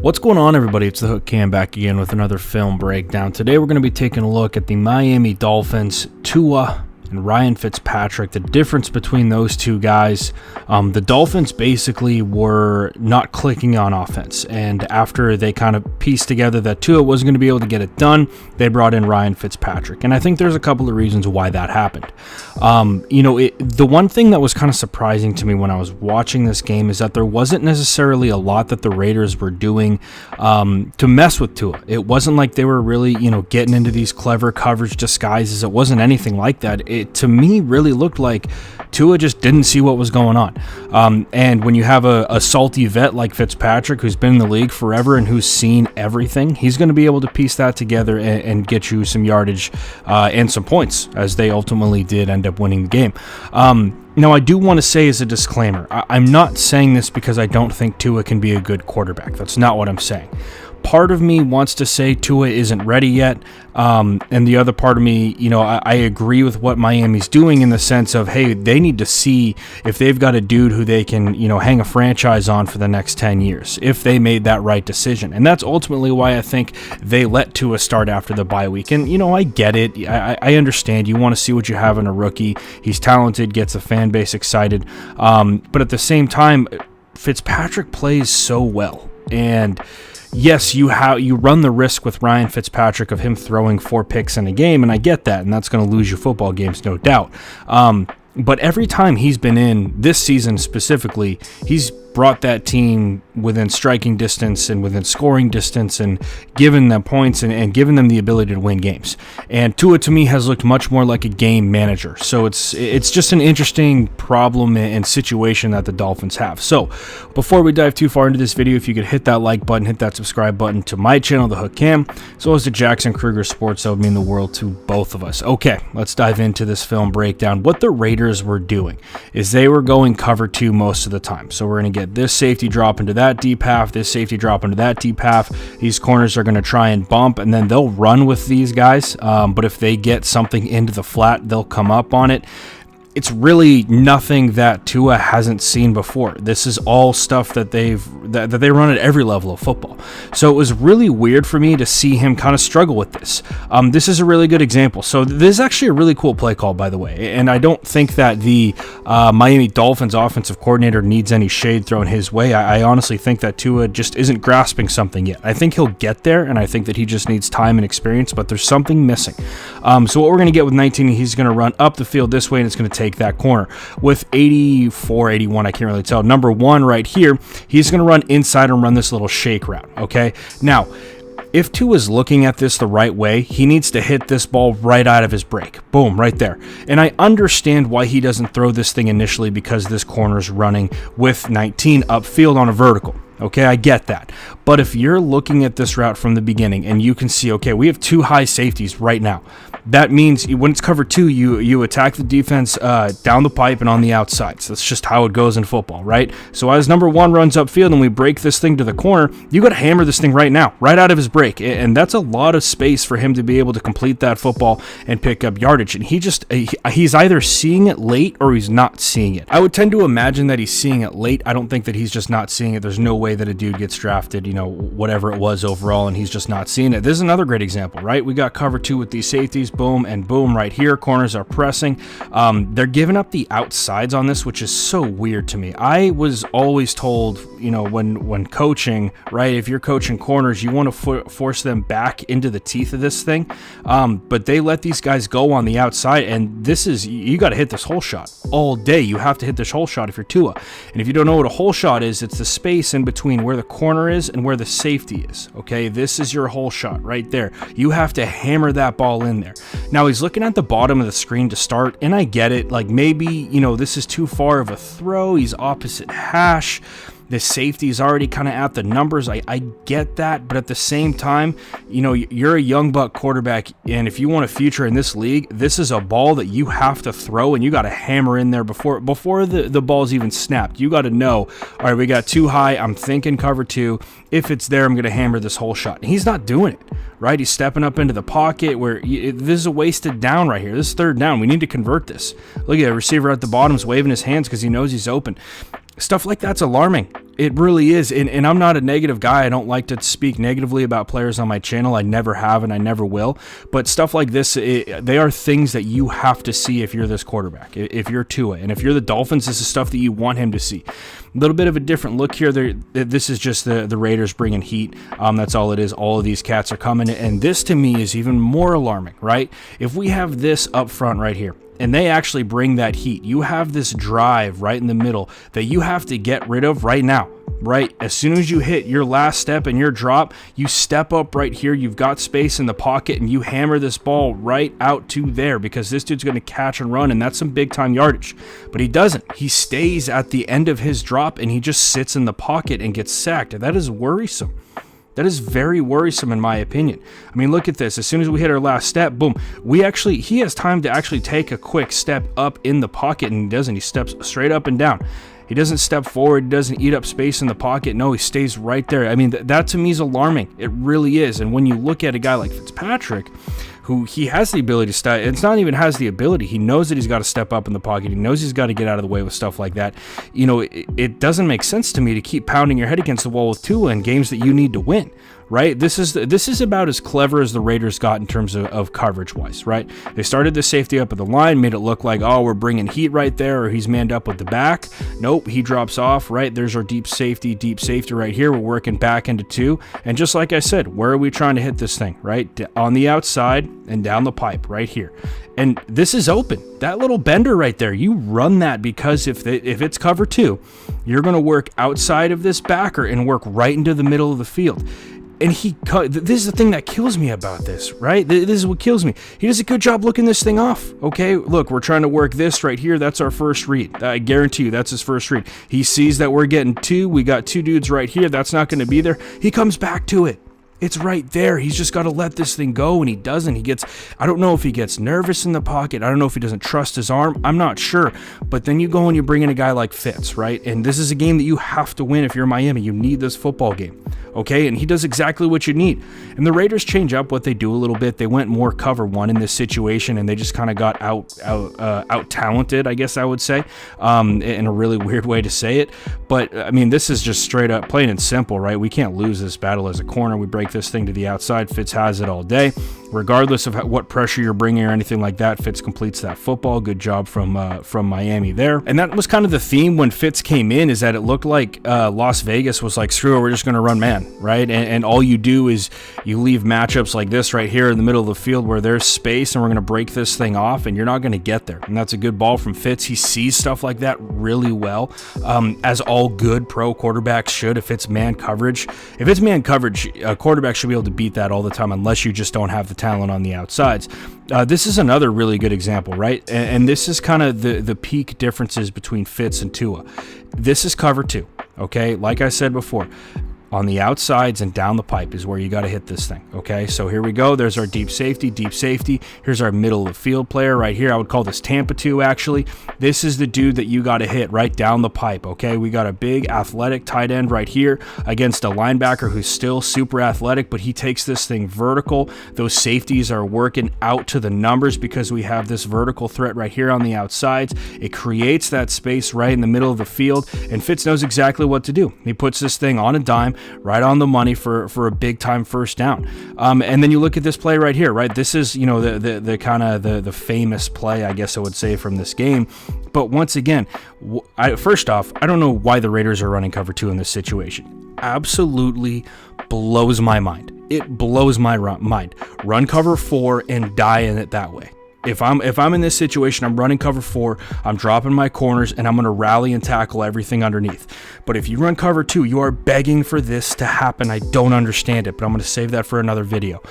What's going on, everybody? It's the Hook Cam back again with another film breakdown. Today we're going to be taking a look at the Miami Dolphins, TUA and Ryan Fitzpatrick, the difference between those two guys. The Dolphins basically were not clicking on offense, and after they kind of pieced together that TUA wasn't going to be able to get it done, they brought in Ryan Fitzpatrick, and I think there's a couple of reasons why that happened. The one thing that was kind of surprising to me when I was watching this game is that there wasn't necessarily a lot that the Raiders were doing to mess with TUA. It wasn't like they were really, getting into these clever coverage disguises. It wasn't anything like that. It, to me, really looked like TUA just didn't see what was going on. And when you have a salty vet like Fitzpatrick, who's been in the league forever and who's seen everything, he's going to be able to piece that together and get you some yardage and some points, as they ultimately did end up winning the game. Now, I do want to say as a disclaimer, I'm not saying this because I don't think TUA can be a good quarterback. That's not what I'm saying. Part of me wants to say TUA isn't ready yet, and the other part of me, I agree with what Miami's doing in the sense of, hey, they need to see if they've got a dude who they can, hang a franchise on for the next 10 years, if they made that right decision. And that's ultimately why I think they let TUA start after the bye week. And, I get it. I understand. You want to see what you have in a rookie. He's talented, gets the fan base excited. But at the same time, Fitzpatrick plays so well. And yes, you run the risk with Ryan Fitzpatrick of him throwing 4 picks in a game, and I get that, and that's going to lose you football games, no doubt. But every time he's been in, this season specifically, he's brought that team within striking distance and within scoring distance and given them points and given them the ability to win games. And TUA, to me, has looked much more like a game manager. So it's just an interesting problem and situation that the Dolphins have. So before we dive too far into this video, if you could hit that like button, hit that subscribe button to my channel, The Hook Cam, as well as to Jackson Kruger Sports, that would mean the world to both of us. Okay, let's dive into this film breakdown. What the Raiders were doing is they were going cover 2 most of the time. So we're going to get this safety drop into that deep half, this safety drop into that deep half. These corners are going to try and bump, and then they'll run with these guys. But if they get something into the flat, they'll come up on it. It's really nothing that TUA hasn't seen before. This is all stuff that they run at every level of football. So it was really weird for me to see him kind of struggle with this. This is a really good example. So this is actually a really cool play call, by the way. And I don't think that the Miami Dolphins offensive coordinator needs any shade thrown his way. I honestly think that TUA just isn't grasping something yet. I think he'll get there, and I think that he just needs time and experience, but there's something missing. So what we're going to get with 19, he's going to run up the field this way, and it's going to take that corner. With 84, 81, I can't really tell. Number 1 right here, he's going to run inside and run this little shake route, okay? Now, if TUA is looking at this the right way, he needs to hit this ball right out of his break. Boom, right there. And I understand why he doesn't throw this thing initially, because this corner's running with 19 upfield on a vertical. Okay, I get that. But if you're looking at this route from the beginning and you can see, okay, we have 2 high safeties right now. That means when it's cover 2, you attack the defense down the pipe and on the outside. So that's just how it goes in football, right? So as number 1 runs upfield and we break this thing to the corner, you got to hammer this thing right now, right out of his break. And that's a lot of space for him to be able to complete that football and pick up yardage. And he's either seeing it late or he's not seeing it. I would tend to imagine that he's seeing it late. I don't think that he's just not seeing it. There's no way that a dude gets drafted, whatever it was overall, and he's just not seeing it. This is another great example, right? We got cover 2 with these safeties, boom and boom right here. Corners are pressing. They're giving up the outsides on this, which is so weird to me. I was always told, when coaching, right, if you're coaching corners, you want to force them back into the teeth of this thing. But they let these guys go on the outside, and you got to hit this hole shot all day. You have to hit this hole shot if you're TUA. And if you don't know what a hole shot is, it's the space in between where the corner is and where the safety is. Okay, this is your hole shot right there. You have to hammer that ball in there. Now he's looking at the bottom of the screen to start, and I get it. Like maybe, this is too far of a throw. He's opposite hash. The safety is already kind of at the numbers. I get that, but at the same time, you're a young buck quarterback, and if you want a future in this league, this is a ball that you have to throw, and you got to hammer in there before the ball's even snapped. You got to know, all right, we got 2 high. I'm thinking cover 2. If it's there, I'm going to hammer this whole shot. And he's not doing it, right? He's stepping up into the pocket where this is a wasted down right here. This is 3rd down. We need to convert this. Look at the receiver at the bottom is waving his hands because he knows he's open. Stuff like that's alarming. It really is, and I'm not a negative guy. I don't like to speak negatively about players on my channel. I never have, and I never will. But stuff like this, they are things that you have to see if you're this quarterback, if you're Tua. And if you're the Dolphins, this is stuff that you want him to see. A little bit of a different look here. This is just the Raiders bringing heat. That's all it is. All of these cats are coming, and this to me is even more alarming, right? If we have this up front right here, and they actually bring that heat, you have this drive right in the middle that you have to get rid of right now. Right, as soon as you hit your last step and your drop, you step up right here, you've got space in the pocket, and you hammer this ball right out to there, because this dude's going to catch and run, and that's some big time yardage. But he doesn't. He stays at the end of his drop, and he just sits in the pocket and gets sacked. That is worrisome. That is very worrisome in my opinion. I mean, look at this. As soon as we hit our last step, boom, he has time to actually take a quick step up in the pocket, and he doesn't. He steps straight up and down. He doesn't step forward. He doesn't eat up space in the pocket. No, he stays right there. I mean, that to me is alarming. It really is. And when you look at a guy like Fitzpatrick, who he has the ability to step, it's not even has the ability. He knows that he's got to step up in the pocket. He knows he's got to get out of the way with stuff like that. You know, it doesn't make sense to me to keep pounding your head against the wall with Tua in games that you need to win. Right? This is about as clever as the Raiders got in terms of coverage-wise, right? They started the safety up at the line, made it look like, oh, we're bringing heat right there, or he's manned up with the back. Nope, he drops off, right? There's our deep safety right here. We're working back into two. And just like I said, where are we trying to hit this thing, right? On the outside and down the pipe right here. And this is open. That little bender right there, you run that, because if it's cover two, you're going to work outside of this backer and work right into the middle of the field. And this is the thing that kills me about this, right? This is what kills me. He does a good job looking this thing off, okay? Look, we're trying to work this right here. That's our first read. I guarantee you that's his first read. He sees that we're getting two. We got two dudes right here. That's not going to be there. He comes back to it. It's right there. He's just got to let this thing go, and he doesn't. I don't know if he gets nervous in the pocket. I don't know if he doesn't trust his arm. I'm not sure. But then you go and you bring in a guy like FITZ, right? And this is a game that you have to win if you're Miami. You need this football game, okay? And he does exactly what you need. And the Raiders change up what they do a little bit. They went more cover one in this situation, and they just kind of got out talented, I guess I would say, in a really weird way to say it. But I mean, this is just straight up plain and simple, right? We can't lose this battle as a corner. We break this thing to the outside. Fitz has it all day, regardless of what pressure you're bringing or anything like that. Fitz completes that football. Good job from Miami there. And that was kind of the theme when Fitz came in, is that it looked like Las Vegas was like, screw it, we're just going to run man, right? And all you do is you leave matchups like this right here in the middle of the field where there's space, and we're going to break this thing off, and you're not going to get there. And that's a good ball from Fitz. He sees stuff like that really well, as all good pro quarterbacks should. If it's man coverage, a quarterback should be able to beat that all the time, unless you just don't have the talent on the outsides. This is another really good example, right? And this is kind of the peak differences between Fitz and Tua. This is cover two, okay? Like I said before, on the outsides and down the pipe is where you got to hit this thing, okay? So here we go. There's our deep safety. Here's our middle of the field player right here. I would call this Tampa 2, actually. This is the dude that you got to hit right down the pipe, okay? We got a big athletic tight end right here against a linebacker who's still super athletic, but he takes this thing vertical. Those safeties are working out to the numbers because we have this vertical threat right here on the outsides. It creates that space right in the middle of the field, and Fitz knows exactly what to do. He puts this thing on a dime, right on the money for a big time first down. And then you look at this play right here, right? This is, you know, the kind of the famous play, I guess I would say, from this game. But once again, first off, I don't know why the Raiders are running cover two in this situation. Absolutely blows my mind. It blows my mind. Run cover four and die in it that way. If I'm in this situation, I'm running cover four, I'm dropping my corners, and I'm going to rally and tackle everything underneath. But if you run cover two, you are begging for this to happen. I don't understand it, but I'm going to save that for another video.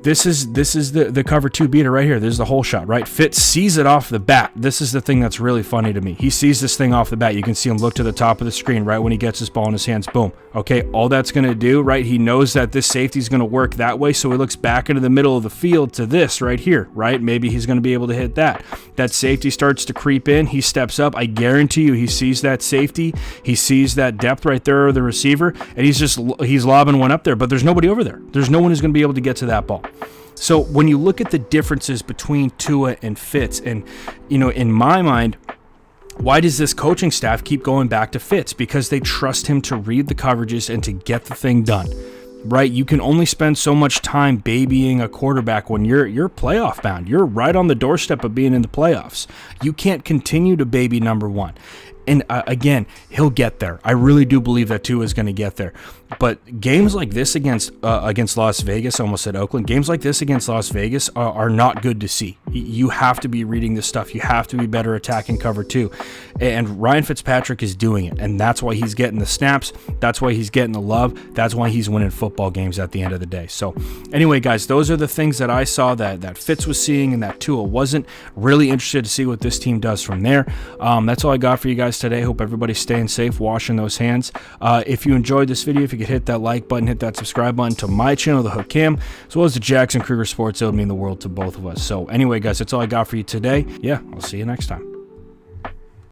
This is the cover two beater right here. This is the whole shot, right? Fitz sees it off the bat. This is the thing that's really funny to me. He sees this thing off the bat. You can see him look to the top of the screen right when he gets his ball in his hands. Boom. Okay, all that's going to do, right? He knows that this safety is going to work that way, so he looks back into the middle of the field to this right here, right? Maybe he's going to be able to hit that. That safety starts to creep in. He steps up. I guarantee you he sees that safety. He sees that depth right there of the receiver, and he's lobbing one up there, but there's nobody over there. There's no one who's going to be able to get to that ball. So when you look at the differences between Tua and Fitz, and, you know, in my mind, Why does this coaching staff keep going back to Fitz? Because they trust him to read the coverages and to get the thing done. Right? You can only spend so much time babying a quarterback when you're playoff bound. You're right on the doorstep of being in the playoffs. You can't continue to baby number one. And again, he'll get there. I really do believe that Tua is going to get there. But games like this against Las Vegas, I almost said Oakland, games like this against Las Vegas are not good to see. You have to be reading this stuff. You have to be better attacking cover two. And Ryan Fitzpatrick is doing it. And that's why he's getting the snaps. That's why he's getting the love. That's why he's winning football games at the end of the day. So anyway, guys, those are the things that I saw that Fitz was seeing and that Tua wasn't. Really interested to see what this team does from there. That's all I got for you guys today. Hope everybody's staying safe, washing those hands. If you enjoyed this video, if you could hit that like button, hit that subscribe button to my channel, The Hook Cam, as well as the Jackson Kruger Sports, it would mean the world to both of us. So anyway, guys, that's all I got for you today. Yeah, I'll see you next time.